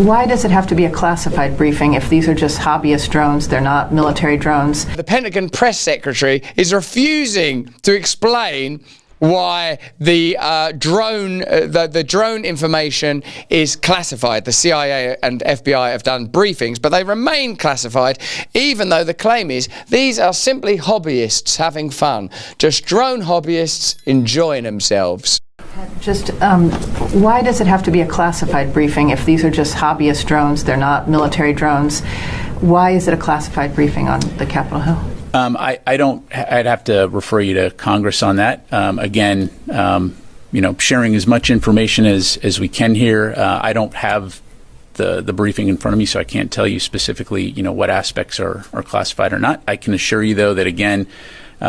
Why does it have to be a classified briefing if these are just hobbyist drones, they're not military drones? The Pentagon press secretary is refusing to explain why the drone information is classified. The CIA and FBI have done briefings, but they remain classified, even though the claim is these are simply hobbyists having fun. Just drone hobbyists enjoying themselves. Just why does it have to be a classified briefing if these are just hobbyist drones, they're not military drones? Why is it a classified briefing on the Capitol Hill? I'd have to refer you to Congress on that. Again, sharing as much information as we can here. I don't have the briefing in front of me, so I can't tell you specifically, what aspects are classified or not. I can assure you, though, that again,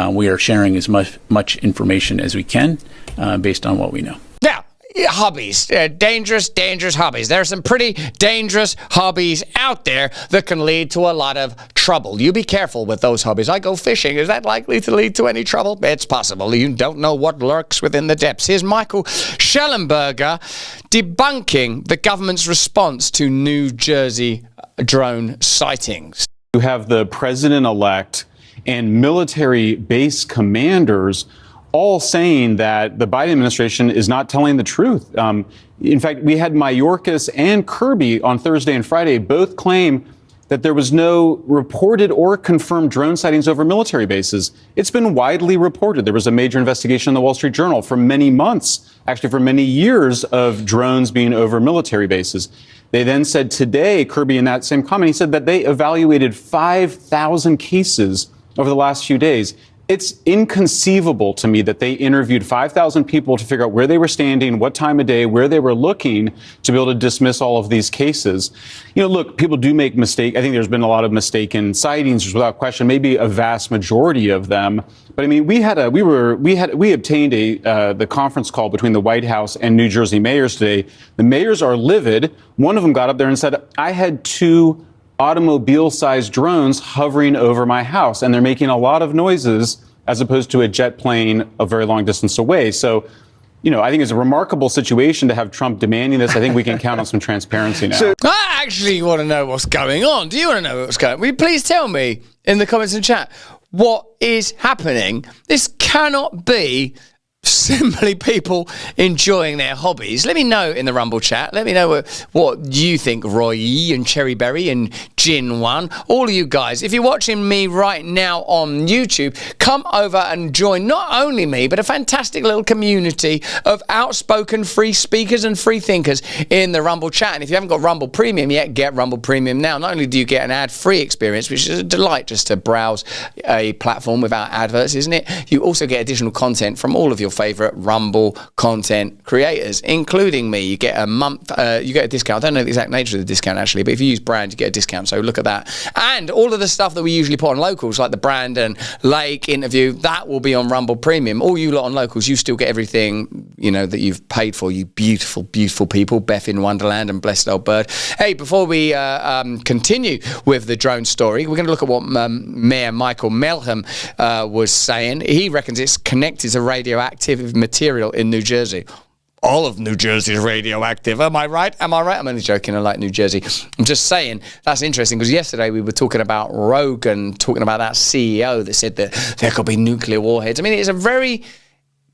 we are sharing as much information as we can based on what we know. Now, hobbies, dangerous hobbies. There are some pretty dangerous hobbies out there that can lead to a lot of trouble. You be careful with those hobbies. I go fishing. Is that likely to lead to any trouble? It's possible. You don't know what lurks within the depths. Here's Michael Schellenberger debunking the government's response to New Jersey drone sightings. You have the president-elect and military base commanders all saying that the Biden administration is not telling the truth. In fact, we had Mayorkas and Kirby on Thursday and Friday both claim that there was no reported or confirmed drone sightings over military bases. It's been widely reported. There was a major investigation in the Wall Street Journal for many months, actually for many years, of drones being over military bases. They then said today, Kirby in that same comment, he said that they evaluated 5,000 cases over the last few days. It's inconceivable to me that they interviewed 5,000 people to figure out where they were standing, what time of day, where they were looking to be able to dismiss all of these cases. Look, people do make mistakes. I think there's been a lot of mistaken sightings, without question, maybe a vast majority of them. But I mean, we obtained the conference call between the White House and New Jersey mayors today. The mayors are livid. One of them got up there and said, I had 2 automobile-sized drones hovering over my house, and they're making a lot of noises as opposed to a jet plane a very long distance away. So, I think it's a remarkable situation to have Trump demanding this. I think we can count on some transparency now. So, I actually want to know what's going on. Do you want to know what's going on? Will you please tell me in the comments and chat what is happening? This cannot be simply people enjoying their hobbies. Let me know in the Rumble chat. Let me know what you think, Roy and Cherryberry and Gin One. All of you guys, if you're watching me right now on YouTube, come over and join not only me, but a fantastic little community of outspoken free speakers and free thinkers in the Rumble chat. And if you haven't got Rumble Premium yet, get Rumble Premium now. Not only do you get an ad-free experience, which is a delight just to browse a platform without adverts, isn't it? You also get additional content from all of your favorite Rumble content creators, including me. You get a month, you get a discount. I don't know the exact nature of the discount actually, but if you use brand, you get a discount. So look at that. And all of the stuff that we usually put on locals, like the Brandon Lake interview, that will be on Rumble Premium. All you lot on locals, you still get everything, that you've paid for, you beautiful, beautiful people, Beth in Wonderland and Blessed Old Bird. Hey, before we continue with the drone story, we're going to look at what Mayor Michael Melham was saying. He reckons it's connected to radioactive material in New Jersey. All of New Jersey is radioactive. Am I right? I'm only joking. I like New Jersey. I'm just saying that's interesting because yesterday we were talking about Rogan, talking about that CEO that said that there could be nuclear warheads. I mean, it's a very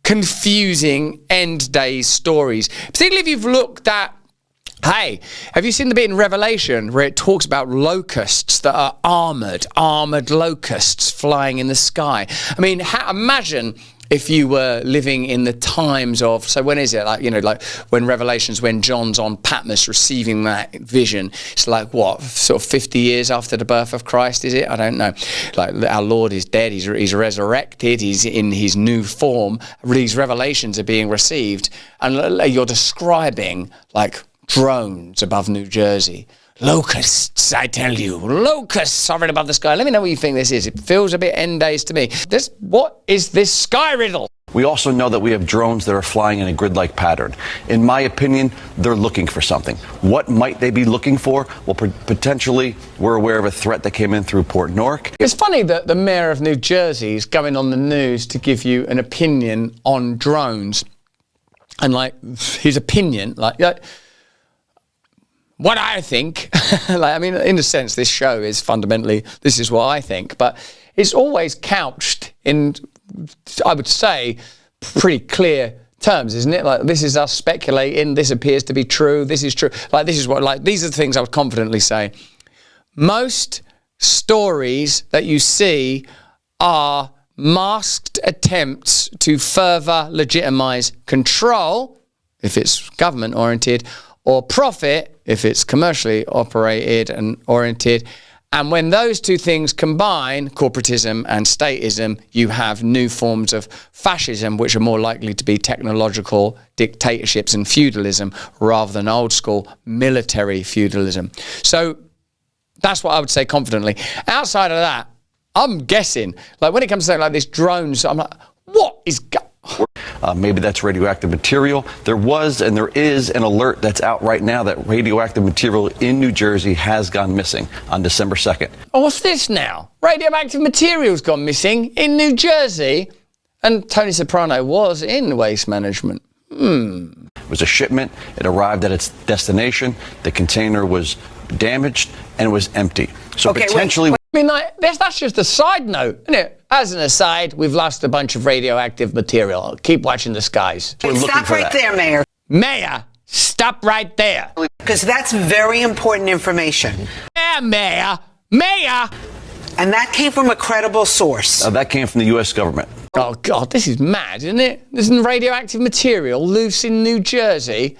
confusing end days stories, particularly if you've looked at. Hey, have you seen the bit in Revelation where it talks about locusts that are armored locusts flying in the sky? I mean, imagine if you were living in the times of, so when is it? Like when Revelation's, when John's on Patmos receiving that vision, it's like what, sort of 50 years after the birth of Christ, is it? I don't know. Like our Lord is dead, he's resurrected, he's in his new form. These revelations are being received, and you're describing like drones above New Jersey. Locusts, I tell you. Locusts hovering above the sky. Let me know what you think this is. It feels a bit end days to me. What is this sky riddle? We also know that we have drones that are flying in a grid-like pattern. In my opinion, they're looking for something. What might they be looking for? Well, potentially, we're aware of a threat that came in through Port Newark. It's funny that the mayor of New Jersey is going on the news to give you an opinion on drones. And, his opinion, what I think, like, I mean, in a sense, this show is fundamentally, this is what I think, but it's always couched in, I would say, pretty clear terms, isn't it? Like, this is us speculating, this appears to be true, this is true. Like, this is what, like, these are the things I would confidently say. Most stories that you see are masked attempts to further legitimize control, if it's government oriented, or profit, if it's commercially operated and oriented. And when those two things combine, corporatism and statism, you have new forms of fascism, which are more likely to be technological dictatorships and feudalism rather than old school military feudalism. So that's what I would say confidently. Outside of that, I'm guessing, like when it comes to something like this, drones, I'm like, what is maybe that's radioactive material. There was and there is an alert that's out right now that radioactive material in New Jersey has gone missing on December 2nd. Oh, what's this now? Radioactive material's gone missing in New Jersey? And Tony Soprano was in waste management. It was a shipment. It arrived at its destination. The container was damaged and was empty. So potentially... I mean, like, that's just a side note, isn't it? As an aside, we've lost a bunch of radioactive material. Keep watching the skies. Stop right there, Mayor. Mayor, stop right there. Because that's very important information. Yeah, Mayor. Mayor! And that came from a credible source. that came from the U.S. government. Oh, God, this is mad, isn't it? There's radioactive material loose in New Jersey.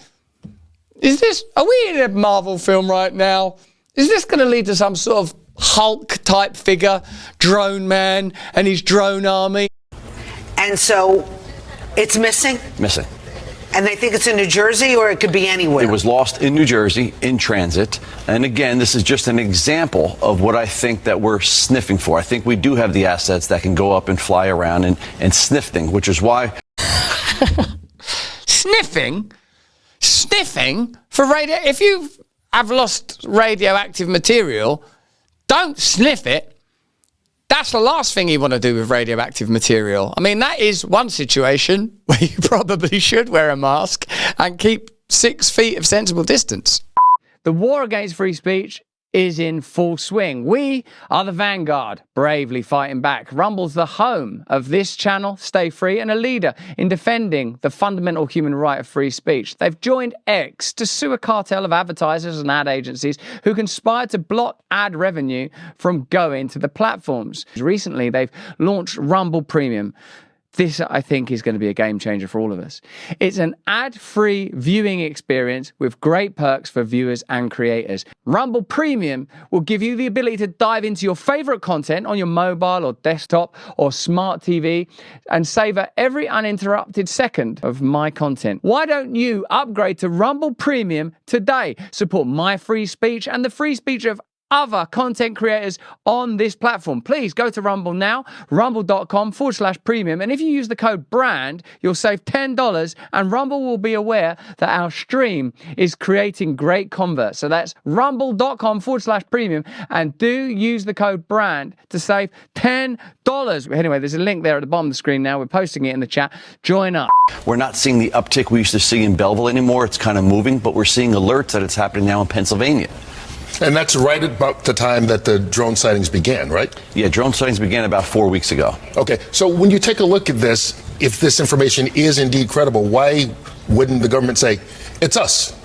Are we in a Marvel film right now? Is this going to lead to some sort of Hulk-type figure, drone man and his drone army? And so it's missing? Missing. And they think it's in New Jersey, or it could be anywhere? It was lost in New Jersey, in transit. And again, this is just an example of what I think that we're sniffing for. I think we do have the assets that can go up and fly around and sniff things, which is why... Sniffing? Sniffing for radio? If you have lost radioactive material, don't sniff it. That's the last thing you want to do with radioactive material. I mean, that is one situation where you probably should wear a mask and keep 6 feet of sensible distance. The war against free speech is in full swing. We are the vanguard, bravely fighting back. Rumble's the home of this channel, Stay Free, and a leader in defending the fundamental human right of free speech. They've joined X to sue a cartel of advertisers and ad agencies who conspire to block ad revenue from going to the platforms. Recently, they've launched Rumble Premium. This, I think, is going to be a game changer for all of us. It's an ad-free viewing experience with great perks for viewers and creators. Rumble Premium will give you the ability to dive into your favorite content on your mobile or desktop or smart TV and savor every uninterrupted second of my content. Why don't you upgrade to Rumble Premium today? Support my free speech and the free speech of other content creators on this platform. Please go to Rumble now, rumble.com/premium. And if you use the code BRAND, you'll save $10 and Rumble will be aware that our stream is creating great converts. So that's rumble.com/premium and do use the code BRAND to save $10. Anyway, there's a link there at the bottom of the screen now. We're posting it in the chat. Join up. We're not seeing the uptick we used to see in Belleville anymore. It's kind of moving, but we're seeing alerts that it's happening now in Pennsylvania. And that's right about the time that the drone sightings began, right? Yeah, drone sightings began about 4 weeks ago. Okay, so when you take a look at this, if this information is indeed credible, why wouldn't the government say, it's us?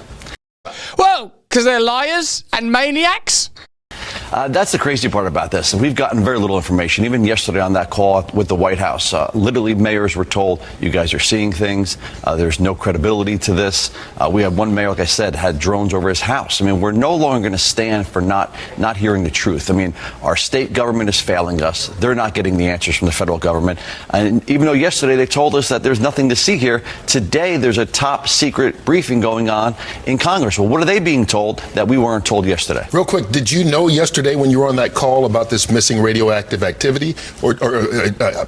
Well, because they're liars and maniacs. That's the crazy part about this. We've gotten very little information. Even yesterday on that call with the White House, literally mayors were told, you guys are seeing things. There's no credibility to this. We have one mayor, like I said, had drones over his house. I mean, we're no longer going to stand for not hearing the truth. I mean, our state government is failing us. They're not getting the answers from the federal government. And even though yesterday they told us that there's nothing to see here, today there's a top secret briefing going on in Congress. Well, what are they being told that we weren't told yesterday? Real quick, did you know yesterday when you were on that call about this missing radioactive activity or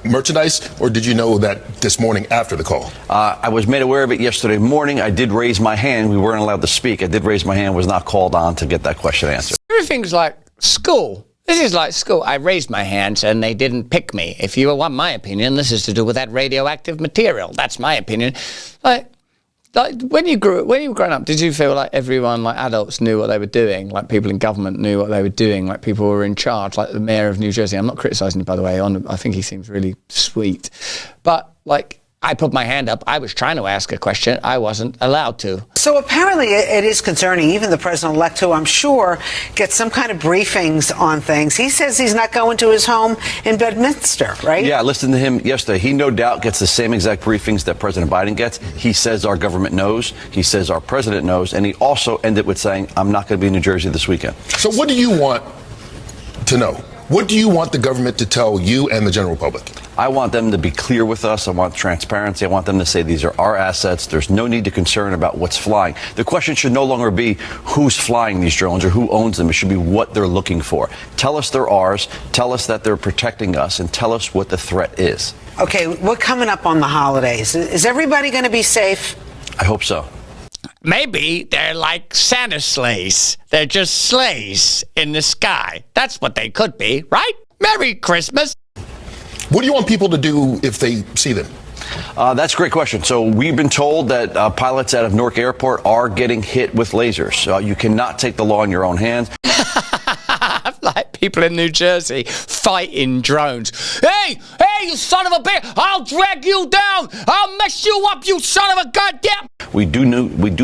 merchandise, or did you know that this morning after the call? I was made aware of it yesterday morning. I did raise my hand. We weren't allowed to speak. I did raise my hand, was not called on to get that question answered. Everything's like school. This is like school. I raised my hands and they didn't pick me. If you want my opinion, this is to do with that radioactive material. That's my opinion. Like, like when you were growing up, did you feel like everyone, like adults, knew what they were doing? Like people in government knew what they were doing? Like people who were in charge, like the mayor of New Jersey. I'm not criticising him, by the way. I think he seems really sweet, but like. I put my hand up. I was trying to ask a question. I wasn't allowed to. So apparently it is concerning. Even the president-elect, who I'm sure gets some kind of briefings on things, he says he's not going to his home in Bedminster, right? Yeah, I listened to him yesterday. He no doubt gets the same exact briefings that President Biden gets. He says our government knows. He says our president knows. And he also ended with saying, I'm not going to be in New Jersey this weekend. So what do you want to know? What do you want the government to tell you and the general public? I want them to be clear with us. I want transparency. I want them to say these are our assets. There's no need to concern about what's flying. The question should no longer be who's flying these drones or who owns them. It should be what they're looking for. Tell us they're ours. Tell us that they're protecting us, and tell us what the threat is. Okay, we're coming up on the holidays. Is everybody going to be safe? I hope so. Maybe they're like Santa sleighs. They're just sleighs in the sky. That's what they could be, right? Merry Christmas. What do you want people to do if they see them? That's a great question. So we've been told that pilots out of Newark Airport are getting hit with lasers. You cannot take the law in your own hands. Like people in New Jersey fighting drones. Hey, you son of a bitch! I'll drag you down! I'll mess you up, you son of a goddamn! We do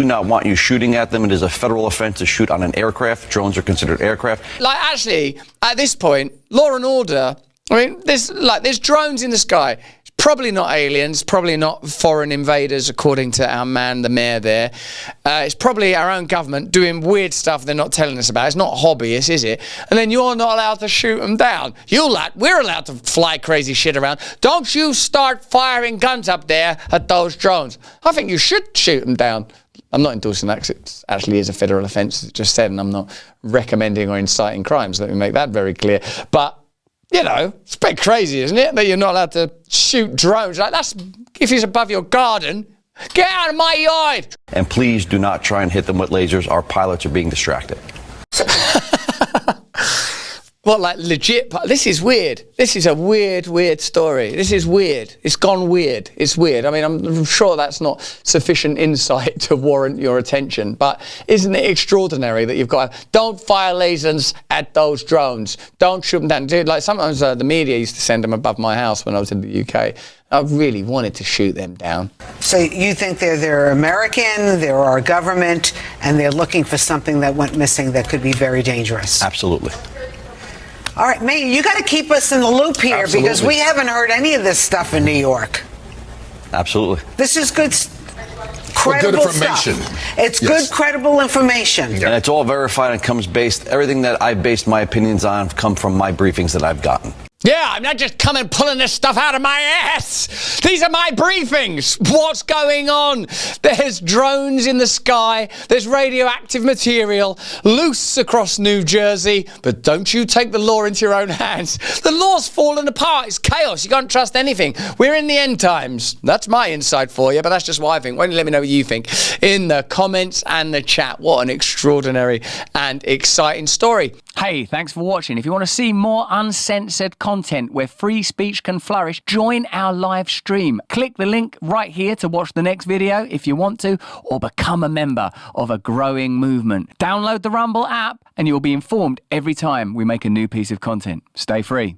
not want you shooting at them. It is a federal offense to shoot on an aircraft. Drones are considered aircraft. Like, actually, at this point, law and order. I mean, there's drones in the sky. It's probably not aliens, probably not foreign invaders, according to our man, the mayor there. It's probably our own government doing weird stuff they're not telling us about. It's not hobbyists, is it? And then you're not allowed to shoot them down. We're allowed to fly crazy shit around. Don't you start firing guns up there at those drones. I think you should shoot them down. I'm not endorsing that because it actually is a federal offence, as it just said, and I'm not recommending or inciting crimes. Let me make that very clear. But you know, it's a bit crazy, isn't it? That you're not allowed to shoot drones. Like, that's, if it's above your garden, get out of my yard! And please do not try and hit them with lasers. Our pilots are being distracted. What, like legit? This is weird. This is a weird story. This is weird. It's gone weird. It's weird. I mean, I'm sure that's not sufficient insight to warrant your attention, but isn't it extraordinary that you've got, don't fire lasers at those drones. Don't shoot them down. Dude, like sometimes the media used to send them above my house when I was in the UK. I really wanted to shoot them down. So you think they're American, they're our government, and they're looking for something that went missing that could be very dangerous? Absolutely. All right, Mayor, you got to keep us in the loop here. Absolutely. Because we haven't heard any of this stuff in New York. Absolutely. This is good, credible information. stuff. It's Yes. good, credible information. And it's all verified and comes based, everything that I based my opinions on come from my briefings that I've gotten. Yeah, I'm not just coming pulling this stuff out of my ass. These are my briefings. What's going on? There's drones in the sky. There's radioactive material loose across New Jersey. But don't you take the law into your own hands. The law's falling apart. It's chaos. You can't trust anything. We're in the end times. That's my insight for you, but that's just what I think. Why don't you let me know what you think in the comments and the chat. What an extraordinary and exciting story. Hey, thanks for watching. If you want to see more uncensored content where free speech can flourish, join our live stream. Click the link right here to watch the next video if you want to, or become a member of a growing movement. Download the Rumble app and you'll be informed every time we make a new piece of content. Stay free.